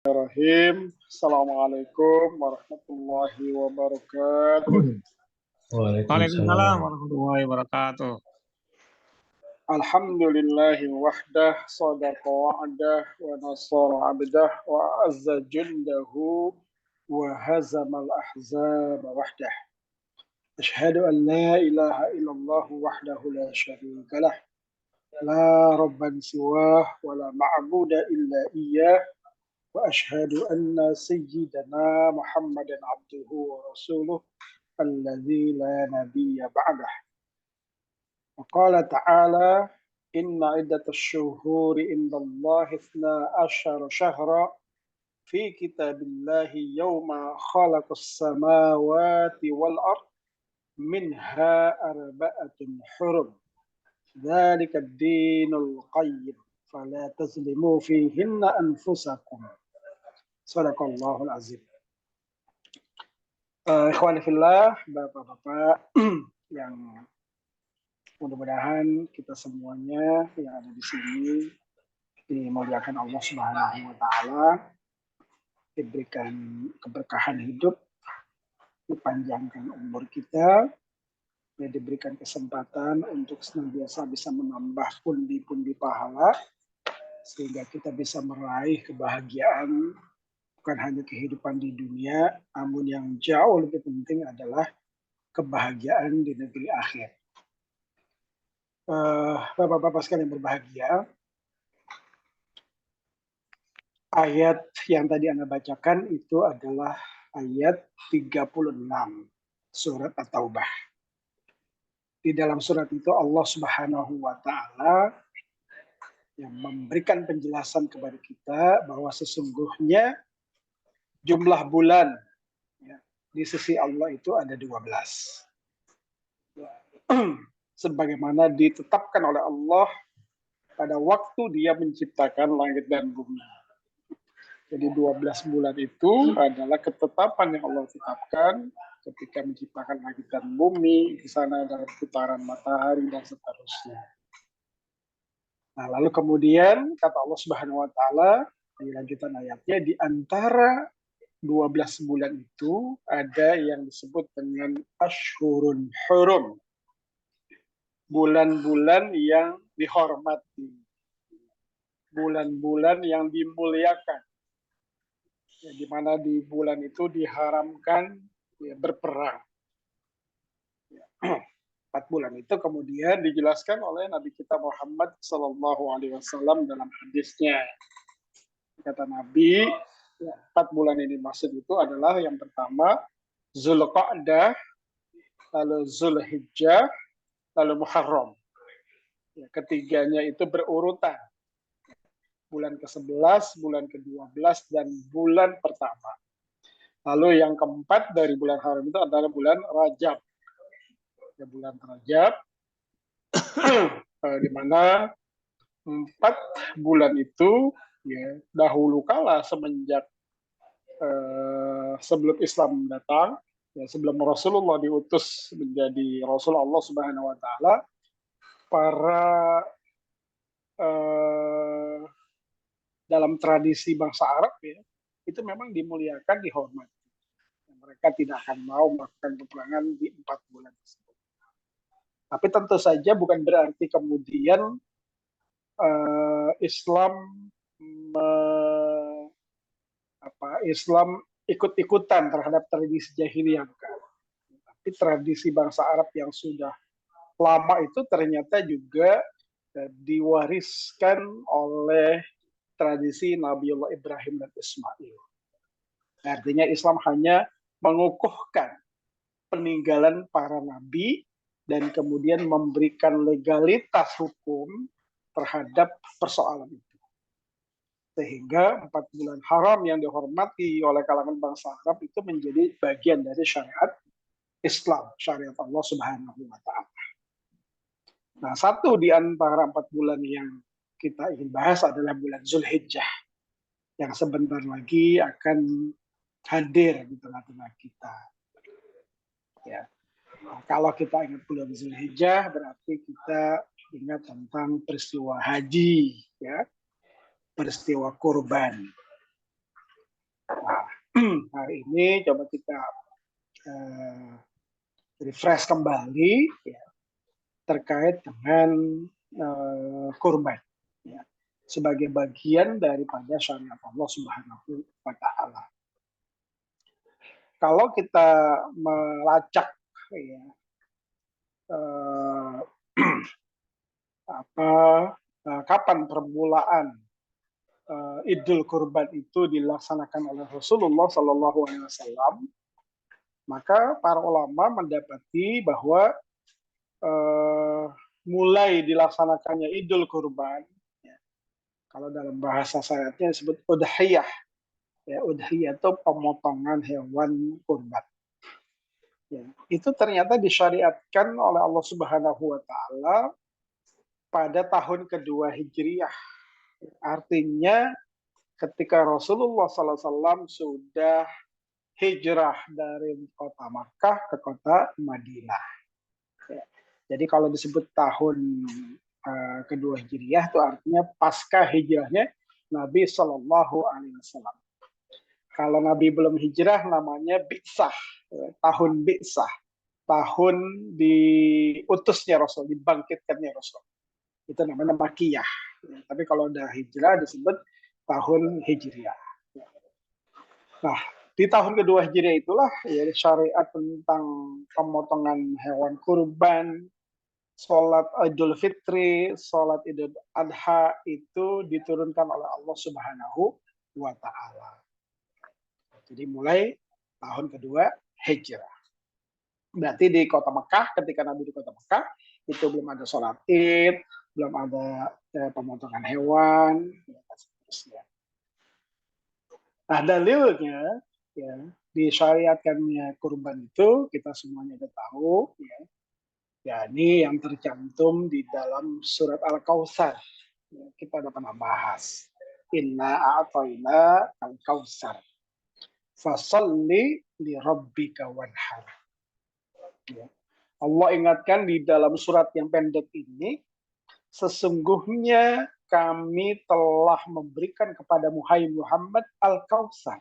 Bismillahirrahmanirrahim. Assalamualaikum warahmatullahi wabarakatuh. Waalaikumsalam Waalaikumsalam. warahmatullahi wabarakatuh. Alhamdulillahi wahdah, sadaqa wa'adah, wa nasara abdah, wa azza jundahu, wa hazamal ahzab wahdah. Ashhadu an la ilaha illallah wahdahu la syarika lah. La rabban siwah, wa la ma'buda illa iyah. وأشهد أن سيدنا محمدا عبده ورسوله الذي لا نبي بعده وقال تعالى إن عدة الشهور عند الله 12 شهرا في كتاب الله يوم خلق السماوات والأرض منها 4 حرم ذلك الدين القيم فلا تظلموا فيهن أنفسكم Sadaqallahul azim. Ikhwani fillah, bapak-bapak yang mudah-mudahan kita semuanya yang ada di sini dimuliakan Allah Subhanahu wa taala, diberikan keberkahan hidup, dipanjangkan umur kita, dan diberikan kesempatan untuk senantiasa bisa menambah pundi-pundi pahala sehingga kita bisa meraih kebahagiaan bukan hanya kehidupan di dunia, namun yang jauh lebih penting adalah kebahagiaan di negeri akhir. Bapak-bapak sekalian berbahagia, ayat yang tadi Anda bacakan itu adalah ayat 36 surat At-Taubah. Di dalam surat itu Allah Subhanahu wa taala yang memberikan penjelasan kepada kita bahwa sesungguhnya jumlah bulan ya, di sisi Allah itu ada 12. Sebagaimana ditetapkan oleh Allah pada waktu Dia menciptakan langit dan bumi. Jadi 12 bulan itu adalah ketetapan yang Allah tetapkan ketika menciptakan langit dan bumi, di sana ada putaran matahari dan seterusnya. Nah, lalu kemudian kata Allah Subhanahu wa taala di lanjutan ayatnya, di antara 12 bulan itu ada yang disebut dengan Ashhurun Hurum. Bulan-bulan yang dihormati. Bulan-bulan yang dimuliakan. Ya, di mana di bulan itu diharamkan ya, berperang. Ya. 4 bulan itu kemudian dijelaskan oleh Nabi kita Muhammad SAW dalam hadisnya. Kata Nabi, 4 bulan ini maksud itu adalah yang pertama Zulqa'dah, lalu Zulhijjah, lalu Muharram. Ya, ketiganya itu berurutan. Bulan ke-11, bulan ke-12, dan bulan pertama. Lalu yang keempat dari bulan haram itu adalah bulan Rajab. Ya, bulan Rajab, di mana 4 bulan itu ya, dahulu kala semenjak sebelum Islam datang, ya, sebelum Rasulullah diutus menjadi Rasul Allah Subhanahu wa taala, para dalam tradisi bangsa Arab ya, itu memang dimuliakan, dihormati. Mereka tidak akan mau melakukan peperangan di 4 bulan tersebut. Tapi tentu saja bukan berarti kemudian Islam Islam ikut-ikutan terhadap tradisi jahiliyah. Tapi tradisi bangsa Arab yang sudah lama itu ternyata juga diwariskan oleh tradisi Nabiullah Ibrahim dan Ismail. Artinya Islam hanya mengukuhkan peninggalan para nabi dan kemudian memberikan legalitas hukum terhadap persoalan itu. Sehingga 4 bulan haram yang dihormati oleh kalangan bangsa Arab itu menjadi bagian dari syariat Islam, syariat Allah Subhanahu wa taala. Nah, satu di antara 4 bulan yang kita ingin bahas adalah bulan Zulhijjah yang sebentar lagi akan hadir di tengah-tengah kita. Ya. Nah, kalau kita ingat bulan Zulhijjah berarti kita ingat tentang peristiwa haji, ya, peristiwa kurban. hari ini coba kita refresh kembali ya, terkait dengan kurban ya, sebagai bagian daripada syariat Allah Subhanahu wa Ta'ala. Kalau kita melacak ya, kapan permulaan Idul Kurban itu dilaksanakan oleh Rasulullah Shallallahu Alaihi Wasallam, maka para ulama mendapati bahwa mulai dilaksanakannya Idul Kurban, ya, kalau dalam bahasa syariatnya disebut udhiyah, ya, udhiyah itu pemotongan hewan kurban. Ya, itu ternyata disyariatkan oleh Allah Subhanahu Wa Taala pada tahun kedua Hijriyah. Artinya ketika Rasulullah SAW sudah hijrah dari kota Makkah ke kota Madinah. Ya. Jadi kalau disebut tahun kedua Hijriyah itu artinya pasca hijrahnya Nabi Shallallahu Alaihi Wasallam. Kalau Nabi belum hijrah namanya bi'sah, tahun bi'sah, tahun diutusnya Rasul, dibangkitkannya Rasul. Itu namanya Makiyah. Tapi kalau udah hijrah disebut tahun Hijriyah. Nah, di tahun kedua Hijriah itulah ya, syariat tentang pemotongan hewan kurban, sholat Idul Fitri, sholat Idul Adha itu diturunkan oleh Allah Subhanahu wa Ta'ala. Jadi mulai tahun kedua Hijrah. Berarti di kota Mekah, ketika Nabi di kota Mekah, itu belum ada sholat Id, belum ada pemotongan hewan, dan seterusnya. Nah, dalilnya ya, disyariatkannya kurban itu kita semuanya sudah tahu ya. Ya, ini yang tercantum di dalam surat Al-Kautsar. Ya, kita udah pernah bahas. Inna a'tayna al-kautsar. Fasalli li rabbika wanhar. Ya. Allah ingatkan di dalam surat yang pendek ini, sesungguhnya kami telah memberikan kepada Muhammad Al-Kautsar.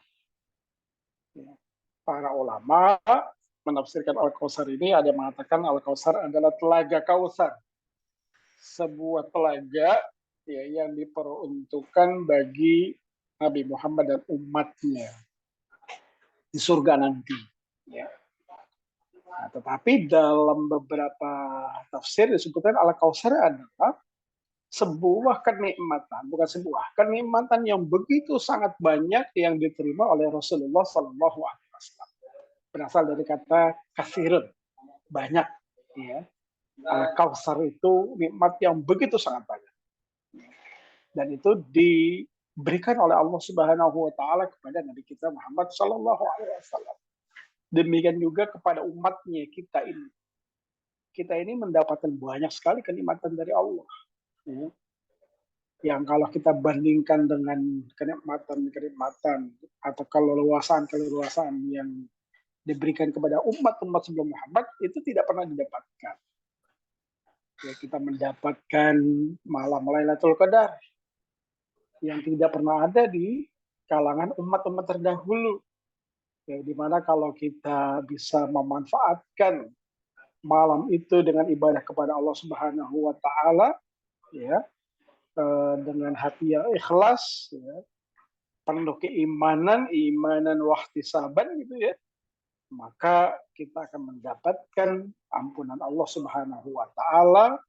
Ya. Para ulama menafsirkan Al-Kautsar ini, ada yang mengatakan Al-Kautsar adalah telaga Kautsar. Sebuah telaga ya, yang diperuntukkan bagi Nabi Muhammad dan umatnya di surga nanti. Ya. Nah, tetapi dalam beberapa tafsir disebutkan Al-Kautsar adalah sebuah kenikmatan, bukan sebuah kenikmatan yang begitu sangat banyak yang diterima oleh Rasulullah Sallallahu Alaihi Wasallam. Berasal dari kata katsirun, banyak. Ya. Al-Kautsar itu nikmat yang begitu sangat banyak. Dan itu diberikan oleh Allah Subhanahu wa Ta'ala kepada Nabi kita Muhammad Sallallahu Alaihi Wasallam. Demikian juga kepada umatnya kita ini. Kita ini mendapatkan banyak sekali kenikmatan dari Allah. Ya. Yang kalau kita bandingkan dengan kenikmatan atau keleluasaan yang diberikan kepada umat-umat sebelum Muhammad, itu tidak pernah didapatkan. Ya, kita mendapatkan malam Lailatul Qadar yang tidak pernah ada di kalangan umat-umat terdahulu. Ya, dimana kalau kita bisa memanfaatkan malam itu dengan ibadah kepada Allah Subhanahu wa Ta'ala, ya, dengan hati yang ikhlas, ya, penuh keimanan, imanan wahtisaban gitu ya, maka kita akan mendapatkan ampunan Allah Subhanahu wa Ta'ala,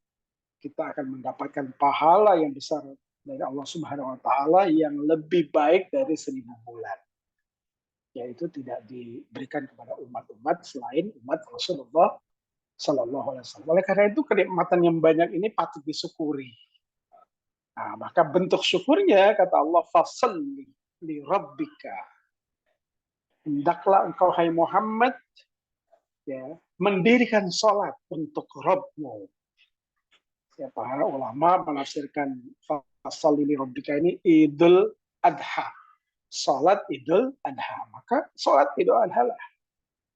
kita akan mendapatkan pahala yang besar dari Allah Subhanahu wa Ta'ala yang lebih baik dari 1000 bulan. Yaitu tidak diberikan kepada umat-umat selain umat Rasulullah Sallallahu Alaihi Wasallam. Oleh karena itu kenikmatan yang banyak ini patut disyukuri. Nah, maka bentuk syukurnya kata Allah, fasalli li rabbika. Hendaklah engkau hai Muhammad ya, mendirikan sholat untuk Rabbmu. Ya, para ulama menafsirkan fasalli li rabbika ini Idul Adha. Salat Idul Adha, maka salat Idul Adha lah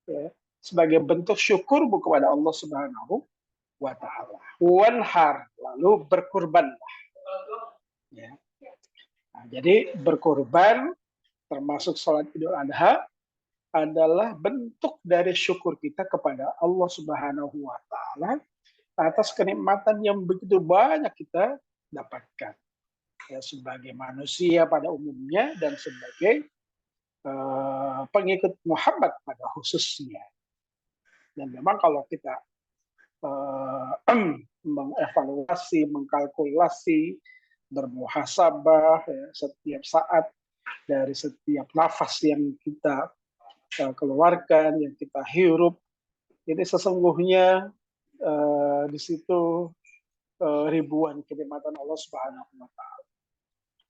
ya, sebagai bentuk syukur kepada Allah Subhanahu wa Ta'ala. Wanhar, lalu berkurbanlah. Ya. Nah, jadi berkurban termasuk sholat Idul Adha, adalah bentuk dari syukur kita kepada Allah Subhanahu wa Ta'ala atas kenikmatan yang begitu banyak kita dapatkan. Ya, sebagai manusia pada umumnya dan sebagai pengikut Muhammad pada khususnya. Dan memang kalau kita mengevaluasi, mengkalkulasi, bermuhasabah ya, setiap saat dari setiap nafas yang kita keluarkan, yang kita hirup, ini sesungguhnya di situ ribuan kenikmatan Allah Subhanahu wa Ta'ala.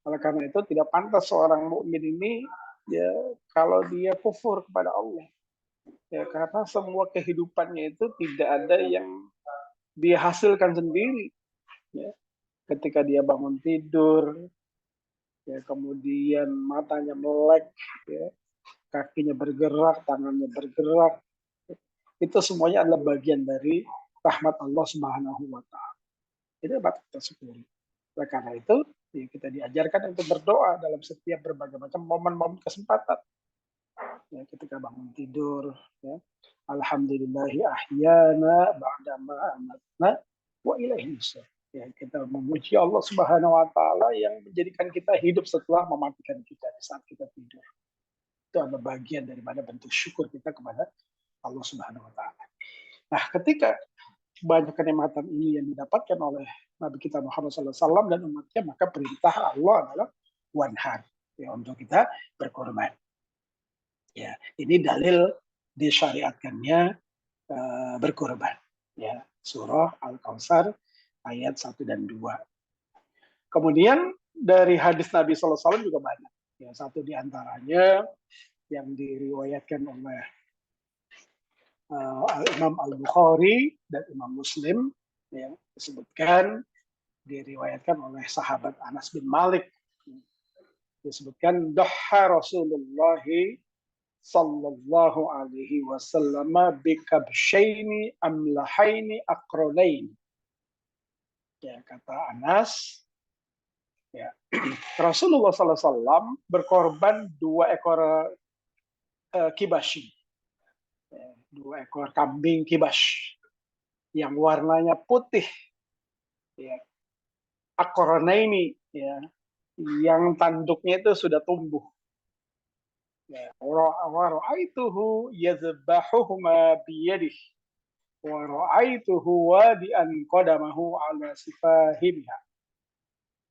Oleh karena itu tidak pantas seorang mukmin ini ya kalau dia kufur kepada Allah. Ya, karena semua kehidupannya itu tidak ada yang dia hasilkan sendiri. Ya. Ketika dia bangun tidur, ya, kemudian matanya melek, ya, kakinya bergerak, tangannya bergerak, itu semuanya adalah bagian dari rahmat Allah Subhanahu wa Ta'ala. Itu dapat kita syukuri. Oleh karena itu, ya, kita diajarkan untuk berdoa dalam setiap berbagai macam momen-momen kesempatan. Ya, ketika bangun tidur, ya, alhamdulillahi ahyana ba'dama amatna wa ilaihi nusyur. Ya, kita memuji Allah Subhanahu wa Ta'ala yang menjadikan kita hidup setelah mematikan kita di saat kita tidur. Itu adalah bagian daripada bentuk syukur kita kepada Allah Subhanahu wa Ta'ala. Nah, ketika banyak kenikmatan ini yang didapatkan oleh Nabi kita Muhammad SAW dan umatnya, maka perintah Allah adalah wanhar, ya, untuk kita berkorban. Ya, ini dalil disyariatkannya berkorban. Ya, surah Al-Kautsar ayat 1 dan 2. Kemudian dari hadis Nabi SAW juga banyak. Ya, satu di antaranya yang diriwayatkan oleh Imam Al-Bukhari dan Imam Muslim, ya, disebutkan diriwayatkan oleh sahabat Anas bin Malik. Disebutkan dhaha Rasulullah sallallahu alaihi wasallam bikabshaini amlahaini aqranain. Ya, kata Anas, ya, Rasulullah sallallahu alaihi wasallam berkorban 2 ekor kibashi. Ya, 2 ekor kambing kibash yang warnanya putih. Ya. Aqranaini, ya, yang tanduknya itu sudah tumbuh. Ya, wa ra'aituhu yadhbahuhuma biyadihi wa ra'aituhu wadi'an qadamahu ala sifahimha.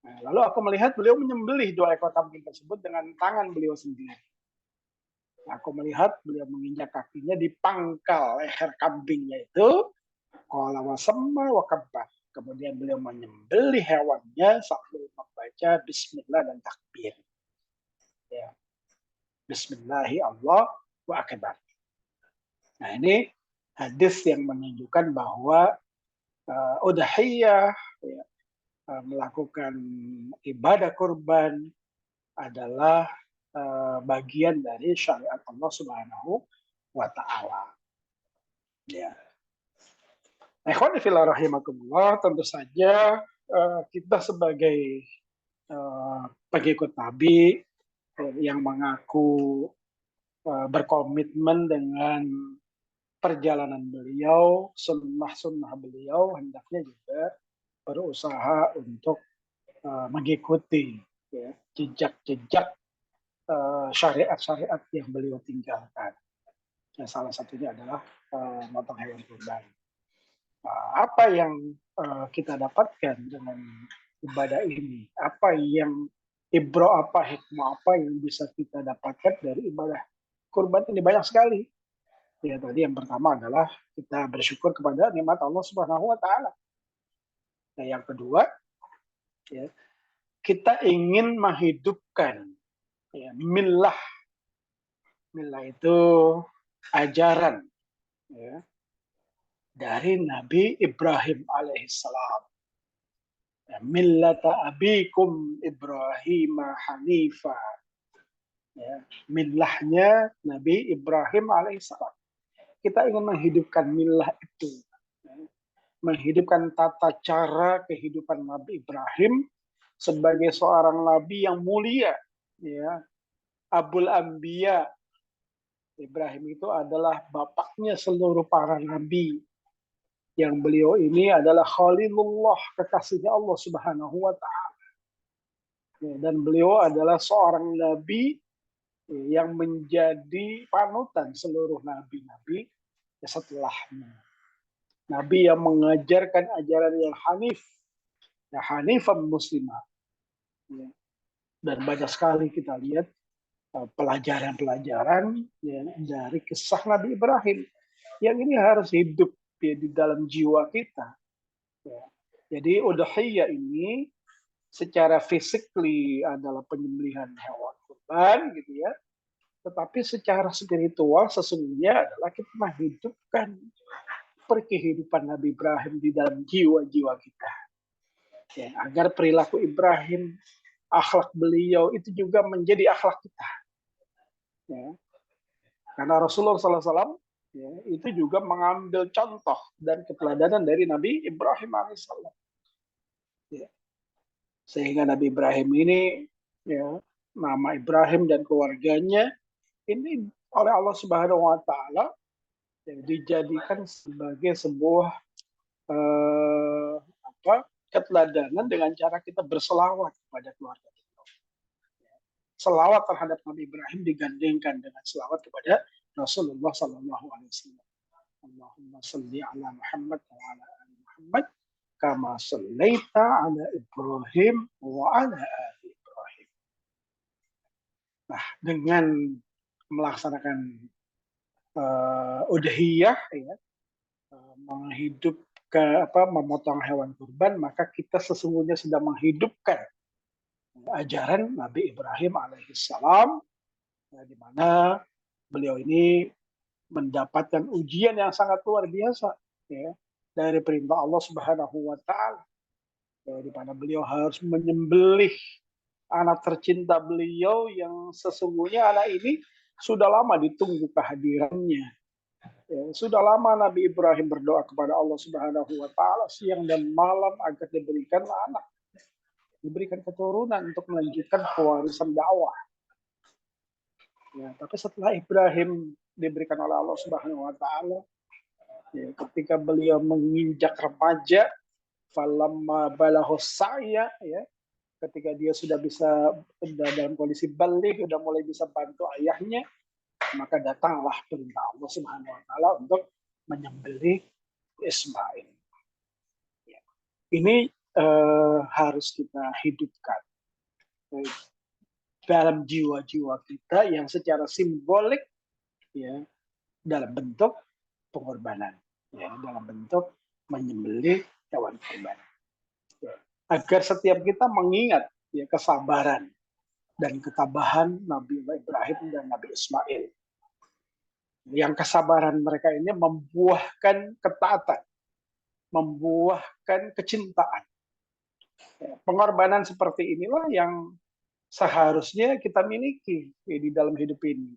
Nah, lalu aku melihat beliau menyembelih 2 ekor kambing tersebut dengan tangan beliau sendiri. Aku melihat beliau menginjak kakinya di pangkal leher kambingnya itu. Qala wa samma wa kabbar. Kemudian beliau menyembelih hewannya sambil membaca bismillah dan takbir. Ya. Bismillahi Allahu akbar. Nah, ini hadis yang menunjukkan bahwa udhiyah, ya, melakukan ibadah kurban adalah bagian dari syariat Allah Subhanahu wa Ta'ala. Ya. Ikhwani fillah rahimakumullah, tentu saja kita sebagai pengikut Nabi yang mengaku berkomitmen dengan perjalanan beliau, sunnah-sunnah beliau, hendaknya juga berusaha untuk mengikuti, ya, jejak-jejak syariat-syariat yang beliau tinggalkan. Yang salah satunya adalah motong hewan kurban. Apa yang kita dapatkan dengan ibadah ini? Apa yang apa hikmah apa yang bisa kita dapatkan dari ibadah kurban ini? Banyak sekali. Ya, tadi yang pertama adalah kita bersyukur kepada nikmat Allah Subhanahu wa Ta'ala. Nah, yang kedua, ya, kita ingin menghidupkan, ya, millah. Millah itu ajaran, ya, dari Nabi Ibrahim alaihissalam. Ya, millata abikum Ibrahim hanifa. Ya, millahnya Nabi Ibrahim alaihissalam. Kita ingin menghidupkan millah itu, ya, menghidupkan tata cara kehidupan Nabi Ibrahim sebagai seorang nabi yang mulia, ya, Abul Anbiya. Ibrahim itu adalah bapaknya seluruh para nabi. Yang beliau ini adalah Khalilullah, kekasihnya Allah Subhanahu wa Ta'ala. Dan beliau adalah seorang nabi yang menjadi panutan seluruh nabi-nabi setelahnya. Nabi yang mengajarkan ajaran yang hanif, ya hanifan muslimah. Ya. Dan banyak sekali kita lihat pelajaran-pelajaran ya, dari kisah Nabi Ibrahim yang ini harus hidup ya, di dalam jiwa kita. Ya. Jadi udhiyah ini secara fisikly adalah penyembelihan hewan kurban gitu ya. Tetapi secara spiritual sesungguhnya adalah kita menghidupkan kehidupan Nabi Ibrahim di dalam jiwa-jiwa kita. Ya, agar perilaku Ibrahim, akhlak beliau itu juga menjadi akhlak kita. Ya. Karena Rasulullah SAW ya, itu juga mengambil contoh dan keteladanan dari Nabi Ibrahim alaihissalam. Ya. Sehingga Nabi Ibrahim ini, ya, nama Ibrahim dan keluarganya ini oleh Allah Subhanahu Wa Taala ya, dijadikan sebagai sebuah keteladanan dengan cara kita berselawat kepada keluarga kita. Selawat terhadap Nabi Ibrahim digandengkan dengan selawat kepada Rasulullah Sallallahu Alaihi Wasallam. Allahumma salli ala Muhammad wa ala ali Muhammad kama sallaita ala Ibrahim wa ala ali Ibrahim. Nah, dengan melaksanakan udhiyah ya, memotong hewan kurban, maka kita sesungguhnya sedang menghidupkan ajaran Nabi Ibrahim alaihissalam, ya, di mana beliau ini mendapatkan ujian yang sangat luar biasa ya, dari perintah Allah Subhanahu wa Ta'ala, ya, di mana beliau harus menyembelih anak tercinta beliau yang sesungguhnya anak ini sudah lama ditunggu kehadirannya. Ya, sudah lama Nabi Ibrahim berdoa kepada Allah Subhanahu wa Ta'ala siang dan malam agar diberikan anak, diberikan keturunan untuk melanjutkan pewarisan dakwah. Ya, tapi setelah Ibrahim diberikan oleh Allah Subhanahu wa Ta'ala, ya, ketika beliau menginjak remaja, falamma balagha sa'ya, ya, ketika dia sudah dalam kondisi balik, sudah mulai bisa bantu ayahnya, maka datanglah perintah Allah Subhanahu wa Ta'ala untuk menyembelih Ismail. Ya. Ini harus kita hidupkan dalam jiwa-jiwa kita yang secara simbolik ya, dalam bentuk pengorbanan, ya, dalam bentuk menyembelih hewan kurban. Ya. Agar setiap kita mengingat ya, kesabaran dan ketabahan Nabi Ibrahim dan Nabi Ismail. Yang kesabaran mereka ini membuahkan ketaatan, membuahkan kecintaan. Ya, pengorbanan seperti inilah yang seharusnya kita miliki ya, di dalam hidup ini.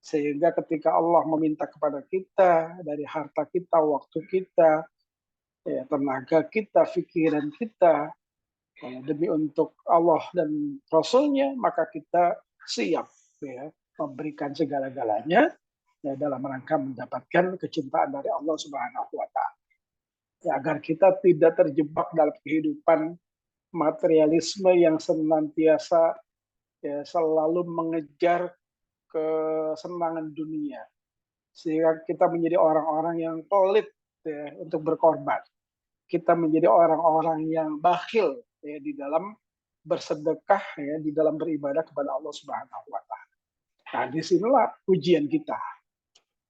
Sehingga ketika Allah meminta kepada kita dari harta kita, waktu kita, ya, tenaga kita, pikiran kita, ya, demi untuk Allah dan Rasulnya, maka kita siap ya, memberikan segala-galanya ya, dalam rangka mendapatkan kecintaan dari Allah Subhanahu wa Ta'ala. Ya, agar kita tidak terjebak dalam kehidupan materialisme yang senantiasa ya, selalu mengejar kesenangan dunia, sehingga kita menjadi orang-orang yang pelit ya, untuk berkorban. Kita menjadi orang-orang yang bakhil ya, di dalam bersedekah ya, di dalam beribadah kepada Allah Subhanahu wa Ta'ala. Nah, disinilah ujian kita.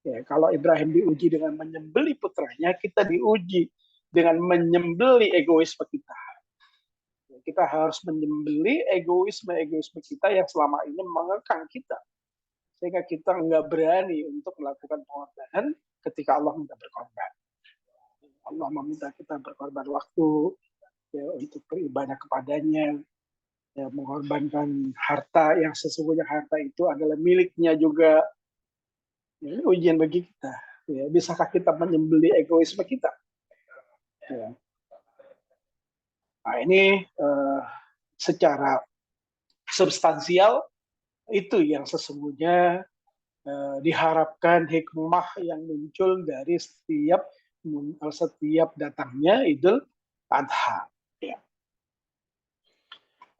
Ya, kalau Ibrahim diuji dengan menyembelih putranya, kita diuji dengan menyembelih egoisme kita. Ya, kita harus menyembelih egoisme kita yang selama ini mengekang kita, sehingga kita nggak berani untuk melakukan pengorbanan ketika Allah minta berkorban. Allah meminta kita berkorban waktu ya, untuk beribadah kepadanya, ya, mengorbankan harta yang sesungguhnya harta itu adalah miliknya juga. Ya, ini ujian bagi kita. Ya, bisakah kita menyembelih egoisme kita? Ya. Nah, ini secara substansial Itu yang sesungguhnya diharapkan hikmah yang muncul dari setiap datangnya Idul Adha. Ya.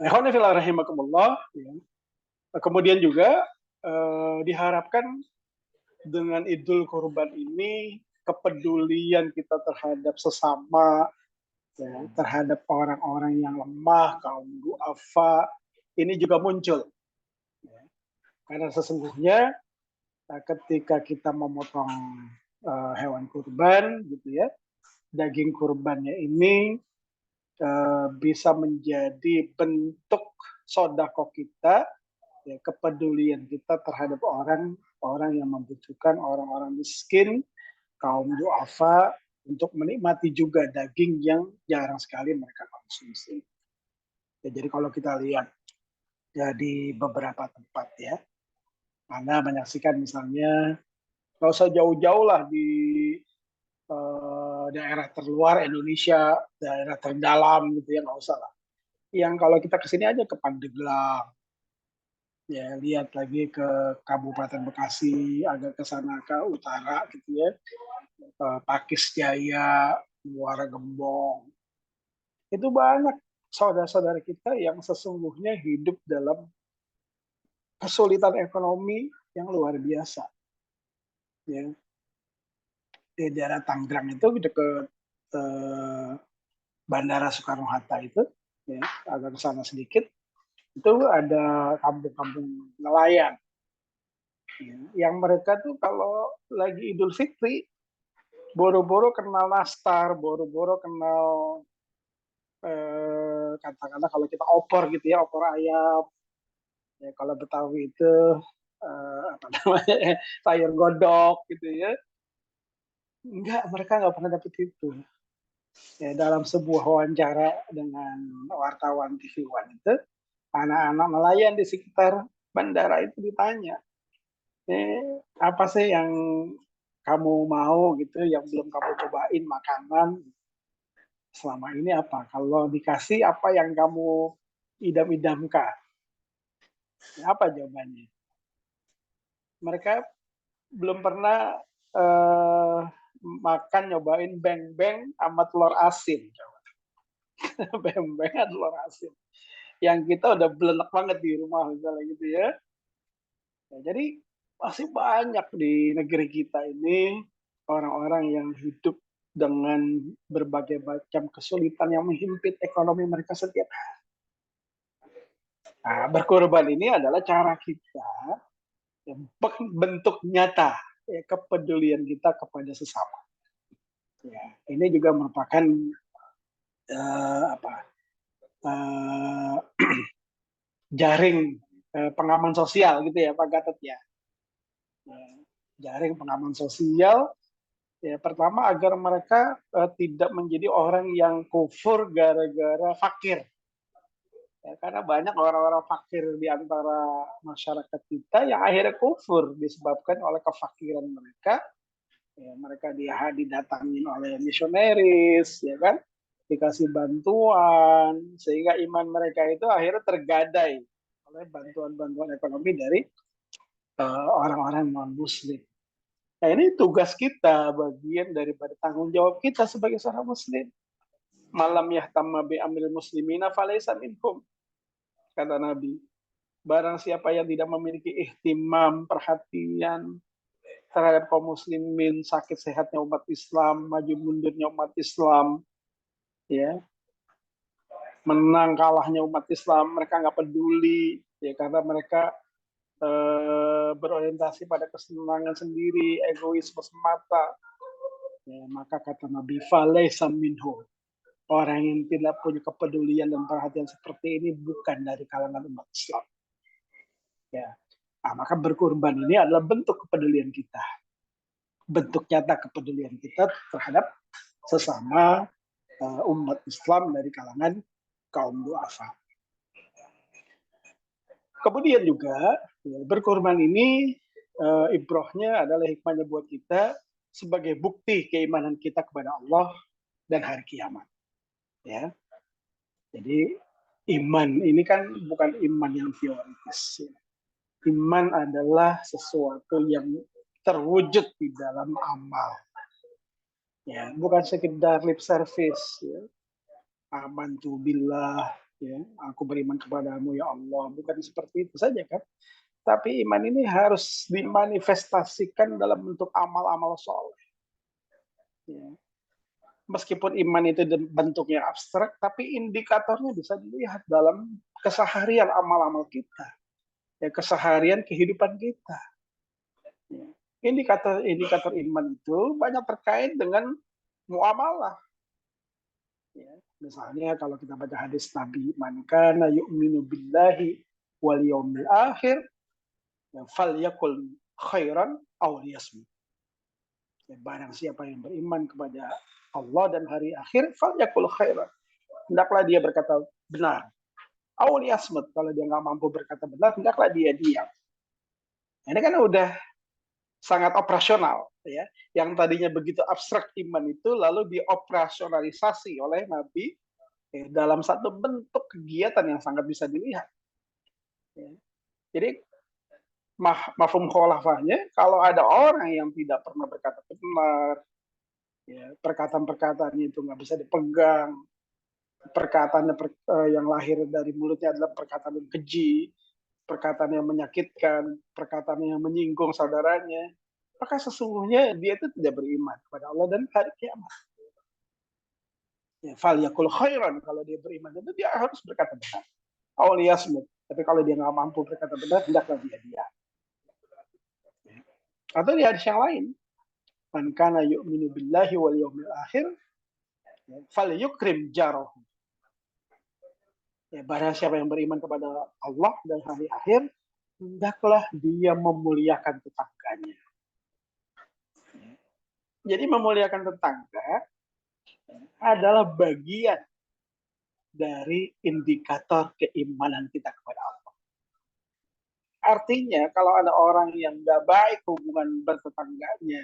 Rahimakumullah. Ya. Kemudian juga diharapkan dengan Idul Kurban ini kepedulian kita terhadap sesama, ya, terhadap orang-orang yang lemah, kaum duafa, ini juga muncul. Ya. Karena sesungguhnya ketika kita memotong hewan kurban, gitu ya, daging kurbannya ini bisa menjadi bentuk sodako kita, ya, kepedulian kita terhadap orang yang membutuhkan, orang-orang miskin, kaum duafa, untuk menikmati juga daging yang jarang sekali mereka konsumsi. Ya, jadi kalau kita lihat ya di beberapa tempat ya, Anda menyaksikan misalnya, nggak usah jauh-jauh lah di daerah terluar Indonesia, daerah terdalam gitu ya, nggak usah lah. Yang kalau kita kesini aja ke Pandeglang, ya lihat lagi ke Kabupaten Bekasi, agak ke sana ke utara gitu ya, Pakis Jaya, Muara Gembong. Itu banyak saudara-saudara kita yang sesungguhnya hidup dalam kesulitan ekonomi yang luar biasa. Ya. Di daerah Tangerang itu dekat Bandara Soekarno-Hatta itu, ya, agak ke sana sedikit, itu ada kampung-kampung nelayan. Ya, yang mereka tuh kalau lagi Idul Fitri, boro-boro kenal nastar, boro-boro kenal katakanlah kalau kita opor gitu ya, opor ayam. Ya, kalau Betawi itu apa namanya, sayur godok gitu ya. Enggak, mereka nggak pernah dapet itu. Ya, dalam sebuah wawancara dengan wartawan TV One itu, anak-anak nelayan di sekitar bandara itu ditanya, apa sih yang kamu mau gitu, yang belum kamu cobain makanan selama ini apa? Kalau dikasih apa yang kamu idam-idamkan? Apa jawabannya? Mereka belum pernah makan nyobain beng-beng sama telur asin. Beng-beng sama telur asin. Yang kita udah belenek banget di rumah misalnya gitu ya. Ya, jadi masih banyak di negeri kita ini orang-orang yang hidup dengan berbagai macam kesulitan yang menghimpit ekonomi mereka setiap hari. Nah, berkorban ini adalah cara kita, ya, bentuk nyata, ya, kepedulian kita kepada sesama. Ya, ini juga merupakan apa, jaring pengaman sosial gitu ya Pak Gatot ya. Jaring pengaman sosial, ya, pertama agar mereka tidak menjadi orang yang kufur gara-gara fakir. Ya, karena banyak orang-orang fakir di antara masyarakat kita yang akhirnya kufur disebabkan oleh kefakiran mereka. Ya, mereka didatangin oleh misionaris, ya kan, dikasih bantuan, sehingga iman mereka itu akhirnya tergadai oleh bantuan-bantuan ekonomi dari orang-orang non-Muslim. Nah, ini tugas kita, bagian daripada tanggung jawab kita sebagai seorang Muslim. Malam yahtamma bi amril muslimina falaysa minhum, kata Nabi. Barang siapa yang tidak memiliki ihtimam, perhatian terhadap kaum muslimin, sakit sehatnya umat Islam, maju mundurnya umat Islam, ya, menang kalahnya umat Islam, mereka nggak peduli, ya, karena mereka berorientasi pada kesenangan sendiri, egoisme semata. Ya, maka kata Nabi, falaysa minhum, orang yang tidak punya kepedulian dan perhatian seperti ini bukan dari kalangan umat Islam. Ya. Nah, maka berkurban ini adalah bentuk kepedulian kita, bentuk nyata kepedulian kita terhadap sesama umat Islam dari kalangan kaum duafa. Kemudian juga ya, berkorban ini ibrohnya adalah hikmahnya buat kita sebagai bukti keimanan kita kepada Allah dan hari kiamat. Ya, jadi iman ini kan bukan iman yang teoritis. Ya. Iman adalah sesuatu yang terwujud di dalam amal. Ya, bukan sekedar lip service. Ya. Amantu billah, ya, aku beriman kepadamu ya Allah. Bukan seperti itu saja kan. Tapi iman ini harus dimanifestasikan dalam bentuk amal-amal soleh. Ya. Meskipun iman itu bentuknya abstrak, tapi indikatornya bisa dilihat dalam keseharian amal-amal kita, ya, keseharian kehidupan kita. Ya. Indikator iman itu banyak terkait dengan muamalah. Ya. Misalnya kalau kita baca hadis Nabi, man kana yu'minu billahi wal yawmil akhir, ya, falyakul khairan aw liyasmut. Ya, barang siapa yang beriman kepada Allah dan hari akhir, falyakul khairan. Hendaklah dia berkata benar. Aw liyasmut. Kalau dia nggak mampu berkata benar, hendaklah dia diam. Ini kan udah sangat operasional, ya. Yang tadinya begitu abstrak iman itu lalu dioperasionalisasi oleh Nabi, ya, dalam satu bentuk kegiatan yang sangat bisa dilihat. Ya. Jadi mafhum khalafahnya, kalau ada orang yang tidak pernah berkata benar, ya, perkataan-perkataannya itu nggak bisa dipegang, perkataan yang lahir dari mulutnya adalah perkataan yang keji, perkataan yang menyakitkan, perkataan yang menyinggung saudaranya, maka sesungguhnya dia itu tidak beriman kepada Allah dan hari kiamat. Ya, fal yakul khairan, kalau dia beriman itu dia harus berkata benar. Auliyasmut, tapi kalau dia nggak mampu berkata benar, hendaklah dia diam. Atau di hadis yang lain, man kana yu'minu billahi wal yawmil akhir, fal yukrim jarahu. Ya, barang siapa yang beriman kepada Allah dan hari akhir, hendaklah dia memuliakan tetangganya. Jadi memuliakan tetangga adalah bagian dari indikator keimanan kita kepada Allah. Artinya kalau ada orang yang nggak baik hubungan bertetangganya,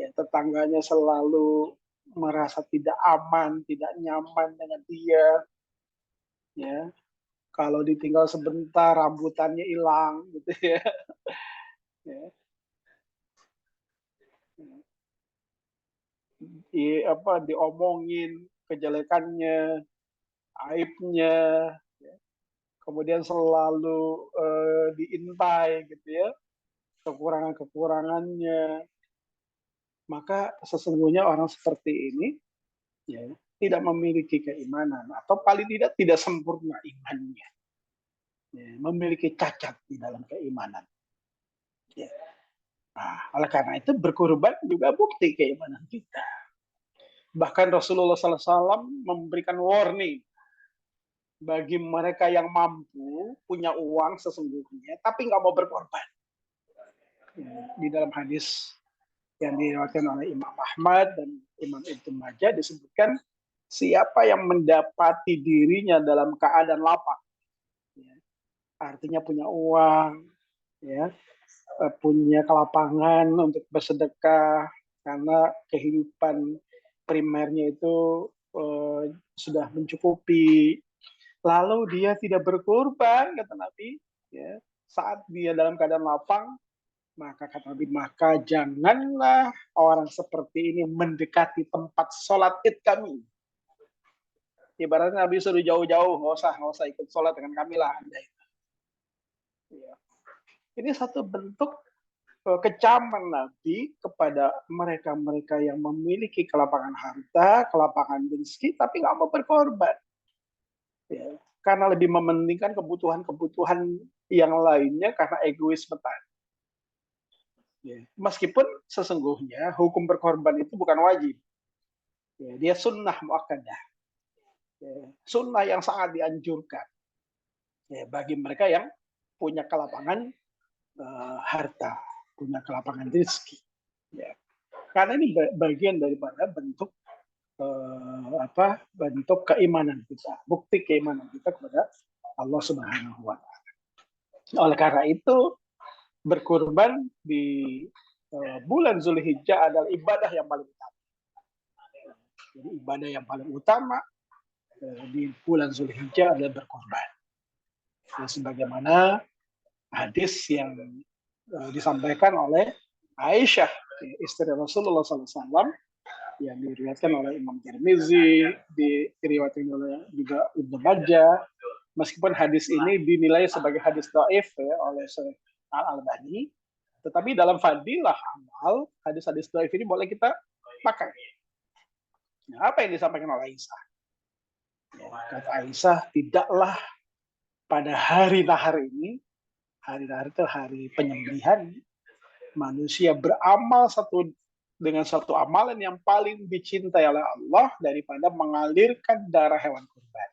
ya tetangganya selalu merasa tidak aman, tidak nyaman dengan dia, ya. Kalau ditinggal sebentar rambutannya hilang, gitu ya. Ya. Diomongin kejelekannya, aibnya, ya. Kemudian selalu diintai, gitu ya, kekurangan-kekurangannya. Maka sesungguhnya orang seperti ini, ya, tidak memiliki keimanan atau paling tidak sempurna imannya, ya, memiliki cacat di dalam keimanan. Ya. Nah, oleh karena itu berkorban juga bukti keimanan kita. Bahkan Rasulullah SAW memberikan warning bagi mereka yang mampu punya uang sesungguhnya, tapi nggak mau berkorban. Ya, di dalam hadis yang diriwayatkan oleh Imam Ahmad dan Imam Ibnu Majah disebutkan, siapa yang mendapati dirinya dalam keadaan lapang, ya, artinya punya uang, ya, punya kelapangan untuk bersedekah karena kehidupan primernya itu sudah mencukupi, lalu dia tidak berkorban, kata Nabi, ya, saat dia dalam keadaan lapang, maka kata Nabi, maka janganlah orang seperti ini mendekati tempat sholat id kami. Ibaratnya Nabi suruh jauh-jauh, nggak usah ikut sholat dengan kami lah. Ya. Ini satu bentuk kecaman Nabi kepada mereka-mereka yang memiliki kelapangan harta, kelapangan rezeki, tapi nggak mau berkorban. Ya. Karena lebih mementingkan kebutuhan-kebutuhan yang lainnya karena egoisme tadi. Ya. Meskipun sesungguhnya hukum berkorban itu bukan wajib. Ya, dia sunnah muakkadah. Ya, sunnah yang sangat dianjurkan, ya, bagi mereka yang punya kelapangan harta, punya kelapangan rezeki. Ya. Karena ini bagian daripada bentuk bentuk keimanan kita, bukti keimanan kita kepada Allah Subhanahu wa Ta'ala. Oleh karena itu, berkurban di bulan Zulhijjah adalah ibadah yang paling utama. Jadi ibadah yang paling utama di bulan Zulhijjah adalah berkurban. Ya, sebagaimana hadis yang disampaikan oleh Aisyah, istri Rasulullah SAW, yang diriwayatkan oleh Imam Tirmizi, diriwayatkan oleh juga Ibnu Majah. Meskipun hadis ini dinilai sebagai hadis dhaif ya, oleh Syekh Al-Albani, tetapi dalam fadilah amal, hadis-hadis dhaif ini boleh kita pakai. Nah, apa yang disampaikan oleh Aisyah? Ya, kata Aisyah, tidaklah pada hari nahar ini, hari nahar itu hari penyembelihan, manusia beramal dengan satu amalan yang paling dicintai oleh Allah daripada mengalirkan darah hewan kurban.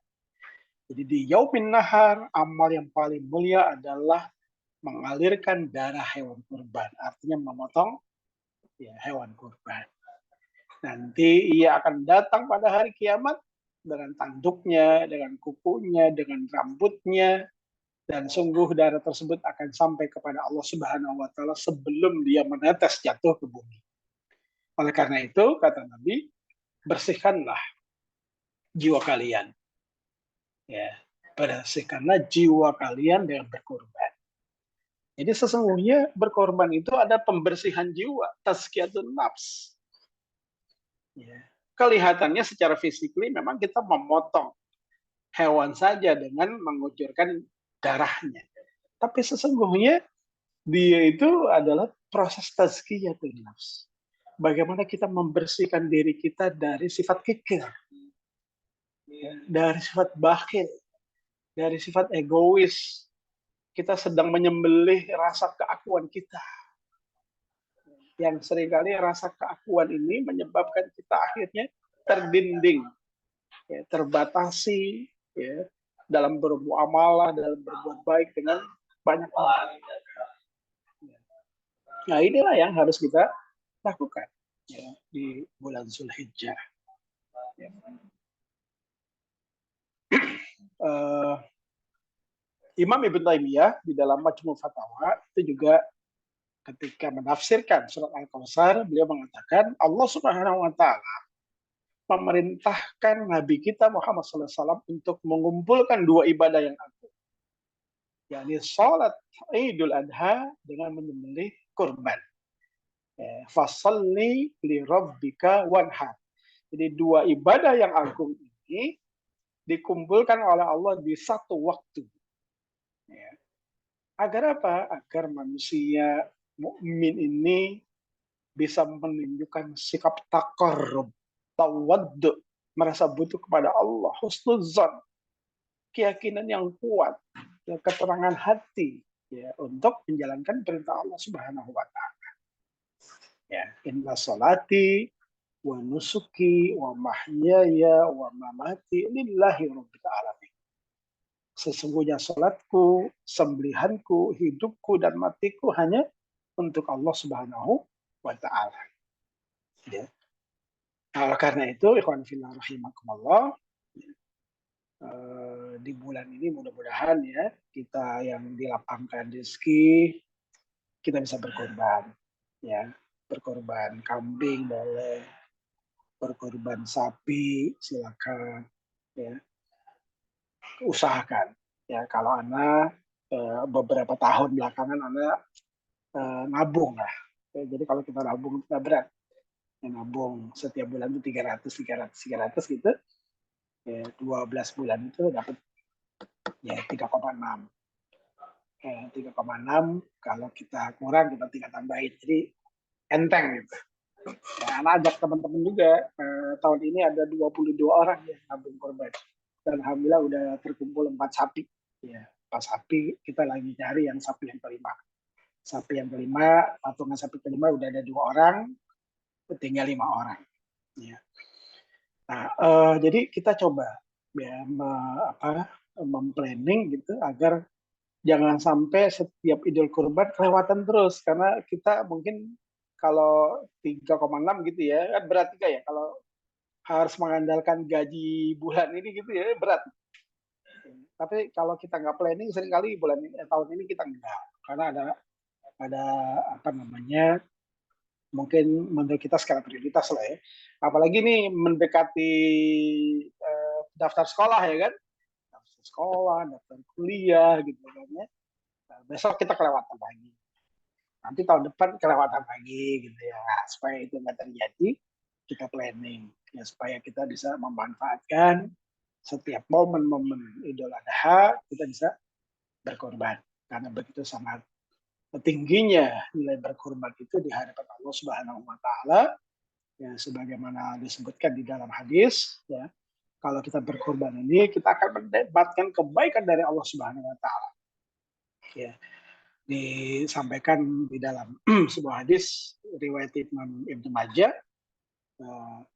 Jadi di Yaumin Nahar, amal yang paling mulia adalah mengalirkan darah hewan kurban. Artinya memotong ya, hewan kurban. Nanti ia akan datang pada hari kiamat dengan tanduknya, dengan kukunya, dengan rambutnya, dan sungguh darah tersebut akan sampai kepada Allah Subhanahu wa Ta'ala sebelum dia menetes jatuh ke bumi. Oleh karena itu, kata Nabi, bersihkanlah jiwa kalian. Ya, bersihkanlah jiwa kalian dengan berkorban. Jadi sesungguhnya berkorban itu ada pembersihan jiwa, tazkiyatun nafs. Ya. Kelihatannya secara fisikly memang kita memotong hewan saja dengan mengucurkan darahnya. Tapi sesungguhnya dia itu adalah proses tazkiyatun nafs. Bagaimana kita membersihkan diri kita dari sifat kikir, dari sifat bakhil, dari sifat egois. Kita sedang menyembelih rasa keakuan kita. Yang seringkali rasa keakuan ini menyebabkan kita akhirnya terdinding, ya, terbatasi ya, dalam bermuamalah, dalam berbuat baik dengan banyak orang. Nah, inilah yang harus kita lakukan ya, di bulan Zulhijjah. Ya. Imam Ibn Taimiyah di dalam Majmu' Fatawa itu juga ketika menafsirkan surat Al-Kautsar, beliau mengatakan Allah Subhanahu wa Ta'ala memerintahkan Nabi kita Muhammad SAW untuk mengumpulkan dua ibadah yang agung, yakni salat Idul Adha dengan menyembelih kurban. Fasalli li rabbika wanhar. Jadi dua ibadah yang agung ini dikumpulkan oleh Allah di satu waktu. Ya. Agar apa? Agar manusia mukmin ini bisa menunjukkan sikap taqarrub, tawaddu, merasa butuh kepada Allah, husnuzan, keyakinan yang kuat, ya, keterangan hati ya, untuk menjalankan perintah Allah Subhanahu wa Ta'ala. Ya, inna salati wa nusuki wa mahyaya wa mamati lillahi rabbil alamin. Sesungguhnya salatku, sembelihanku, hidupku dan matiku hanya untuk Allah Subhanahu wa Ta'ala. Ya. Nah, karena itu, ikhwan fillah rahimakumullah, di bulan ini mudah-mudahan ya kita yang dilapangkan rezeki kita bisa berkorban, ya, berkorban kambing boleh, berkorban sapi silakan, ya, usahakan. Ya, kalau Ana beberapa tahun belakangan Ana nabung lah. Ya, jadi kalau kita nabung nggak berat. Ya, nabung setiap bulan itu 300 gitu. Ya, 12 bulan itu dapat ya 3,6. 3,6 kalau kita kurang kita tinggal tambahin. Jadi enteng gitu. Ya, Ana ajak teman-teman juga. Tahun ini ada 22 orang yang nabung korban. Dan alhamdulillah udah terkumpul 4 sapi. Ya, 4 sapi, kita lagi cari yang sapi yang kelima. Sapi yang kelima, patungan sapi kelima udah ada 2 orang, tinggal 5 orang. Ya. Nah, jadi kita coba ya memplanning gitu agar jangan sampai setiap Idul Kurban kelewatan terus, karena kita mungkin kalau 3,6 gitu ya, kan berat juga ya kalau harus mengandalkan gaji bulan ini gitu ya, berat. Tapi kalau kita nggak planning seringkali tahun ini kita enggak, karena ada apa namanya, mungkin menurut kita skala prioritas lah ya. Apalagi nih mendekati daftar sekolah ya kan, daftar sekolah, daftar kuliah gitu kan ya. besok kita kelewatan lagi, nanti tahun depan kelewatan lagi gitu ya. Nah, supaya itu nggak terjadi, kita planning ya, supaya kita bisa memanfaatkan setiap momen-momen Idul Adha kita bisa berkorban, karena begitu sangat tingginya nilai berkorban itu di hadapan Allah Subhanahu wa taala, ya sebagaimana disebutkan di dalam hadis ya. Kalau kita berkorban ini kita akan mendapatkan kebaikan dari Allah Subhanahu wa taala. Ya, disampaikan di dalam sebuah hadis riwayat Imam Ibnu Majah,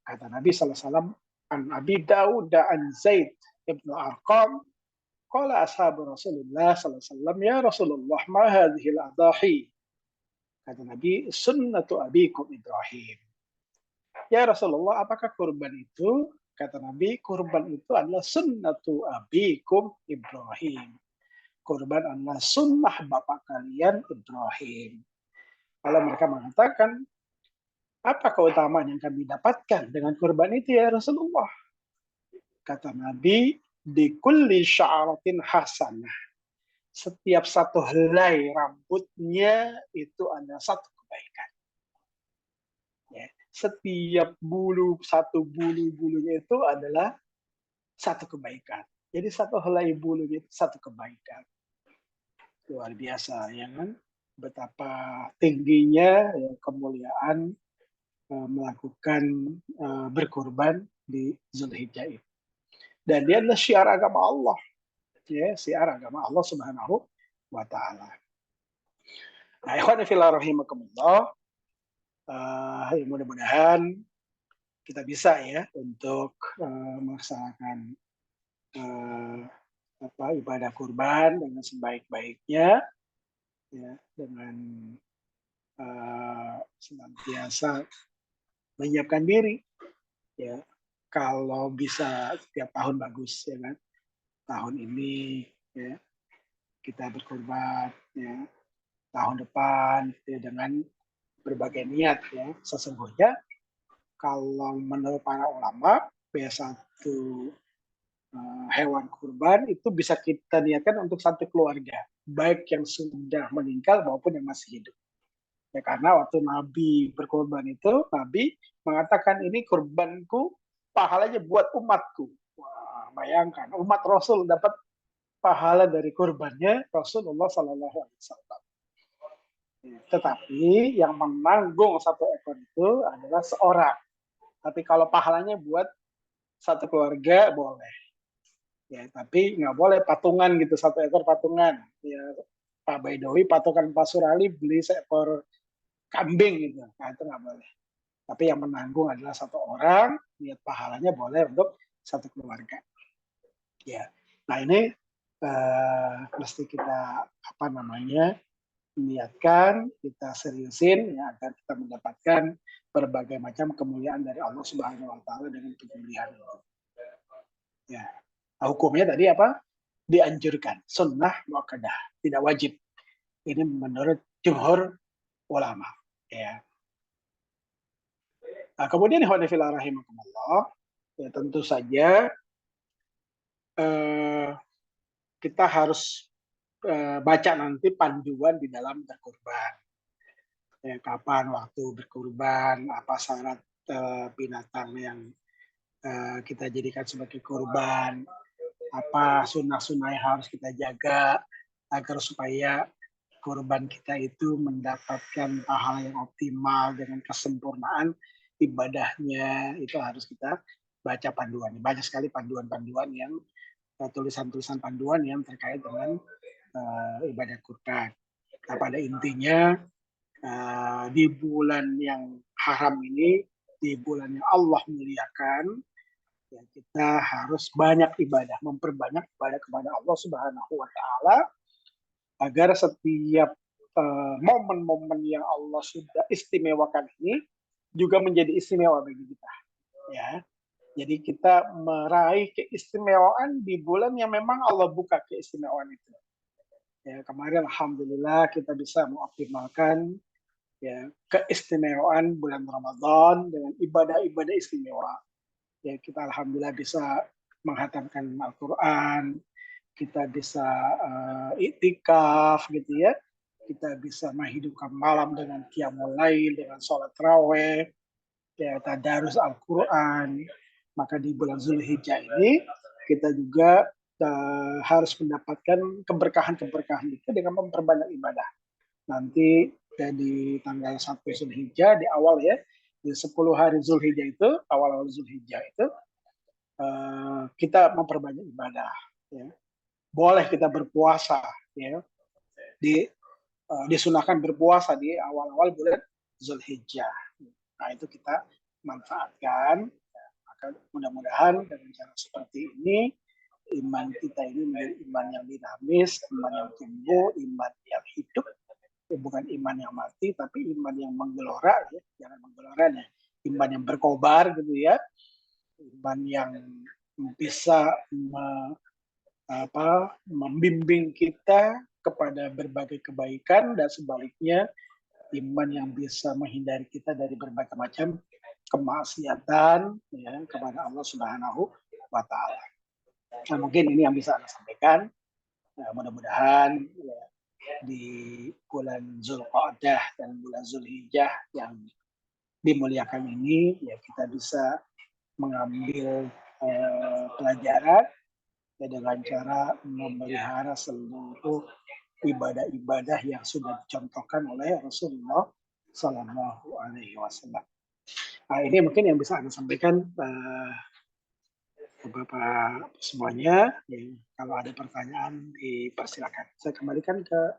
kata Nabi sallallahu alaihi wasallam, an Abi Daud an Zaid ibnu Arqam qala ashabu Rasulullah sallallahu alaihi wasallam, ya Rasulullah ma hadhihi al-adahi. Kata Nabi, sunnatu abikum Ibrahim. Ya Rasulullah, apakah kurban itu? Kata Nabi, kurban itu adalah sunnatu abikum Ibrahim. Kurban adalah sunnah bapak kalian Ibrahim. Kalau mereka mengatakan, apa keutamaan yang kami dapatkan dengan kurban itu ya Rasulullah? Kata Nabi, di kulli sya'aratin hasanah. Setiap satu helai rambutnya itu ada satu kebaikan. Ya, setiap satu bulunya itu adalah satu kebaikan. Jadi satu helai bulunya itu satu kebaikan. Luar biasa, ya kan? Betapa tingginya ya, kemuliaan melakukan berkorban di Zulhijjah itu. Dan dia adalah syiar agama Allah, ya, syiar agama Allah Subhanahu wa taala. Nah, ikhwan fillah rahimakumullah, mudah-mudahan kita bisa ya untuk melaksanakan ibadah kurban dengan sebaik-baiknya, ya, dengan senantiasa menyiapkan diri, ya. Kalau bisa setiap tahun bagus, ya kan. Tahun ini ya kita berkorban, ya. Tahun depan ya, dengan berbagai niat ya. Sesungguhnya kalau menurut para ulama, satu hewan kurban itu bisa kita niatkan untuk satu keluarga, baik yang sudah meninggal maupun yang masih hidup. Ya, karena waktu Nabi berkorban itu, Nabi mengatakan ini kurbanku, pahalanya buat umatku. Wah, bayangkan umat Rasul dapat pahala dari kurbannya Rasulullah Sallallahu Alaihi Wasallam. Tetapi yang menanggung satu ekor itu adalah seorang. Tapi kalau pahalanya buat satu keluarga boleh. Ya, tapi nggak boleh patungan gitu, satu ekor patungan. Ya, Pak Baidowi patungan Pak Surali beli seekor kambing gitu. Nah, itu nggak boleh. Tapi yang menanggung adalah satu orang, niat pahalanya boleh untuk satu keluarga. Ya, nah ini mesti kita niatkan, kita seriusin ya, agar kita mendapatkan berbagai macam kemuliaan dari Allah Subhanahu wa taala dengan pemilihan. Ya. Nah, hukumnya tadi apa? Dianjurkan, sunnah muakkadah, tidak wajib. Ini menurut jumhur ulama. Ya. Nah, kemudian rahimakumullah, ya tentu saja kita harus baca nanti panduan di dalam berkurban. Ya, kapan waktu berkurban, apa syarat binatang yang kita jadikan sebagai kurban, apa sunnah-sunnah yang harus kita jaga agar supaya kurban kita itu mendapatkan pahala yang optimal dengan kesempurnaan ibadahnya. Itu harus kita baca panduan. Banyak sekali panduan-panduan yang tulisan-tulisan panduan yang terkait dengan ibadah kurban. Nah, pada intinya di bulan yang haram ini, di bulan yang Allah muliakan, ya, kita harus banyak ibadah, memperbanyak ibadah kepada Allah Subhanahu wa taala agar setiap momen-momen yang Allah sudah istimewakan ini juga menjadi istimewa bagi kita. Ya. Jadi kita meraih keistimewaan di bulan yang memang Allah buka keistimewaan itu. Ya, kemarin alhamdulillah kita bisa mengoptimalkan ya keistimewaan bulan Ramadan dengan ibadah-ibadah istimewa. Ya, kita alhamdulillah bisa menghatamkan Al-Quran, kita bisa iktikaf gitu ya, kita bisa menghidupkan malam dengan qiyamul lail, dengan sholat raweh, ya tadarus Al-Quran. Maka di bulan Zulhijjah ini kita juga harus mendapatkan keberkahan-keberkahan itu dengan memperbanyak ibadah. Nanti di tanggal 1 Zulhijjah di awal ya, di 10 hari Zulhijjah itu, awal-awal Zulhijjah itu kita memperbanyak ibadah. Ya. Boleh kita berpuasa, ya, disunahkan berpuasa di awal-awal bulan Zulhijjah. Nah itu kita manfaatkan. Maka mudah-mudahan dengan cara seperti ini iman kita ini menjadi iman yang dinamis, iman yang tumbuh, iman yang hidup, bukan iman yang mati, tapi iman yang menggelora, ya, jangan menggelora, ya, iman yang berkobar gitu ya, iman yang bisa membimbing kita kepada berbagai kebaikan, dan sebaliknya iman yang bisa menghindari kita dari berbagai macam kemaksiatan ya, kepada Allah Subhanahu wa Ta'ala. Nah, mungkin ini yang bisa saya sampaikan. Nah, mudah-mudahan ya, di bulan Zulqa'dah dan bulan Zulhijjah yang dimuliakan ini ya kita bisa mengambil pelajaran ya, dengan cara memelihara seluruh ibadah-ibadah yang sudah dicontohkan oleh Rasulullah Sallallahu Alaihi Wasallam. Nah, ini mungkin yang bisa Anda sampaikan ke Bapak semuanya. Ya, kalau ada pertanyaan dipersilakan. Saya kembalikan ke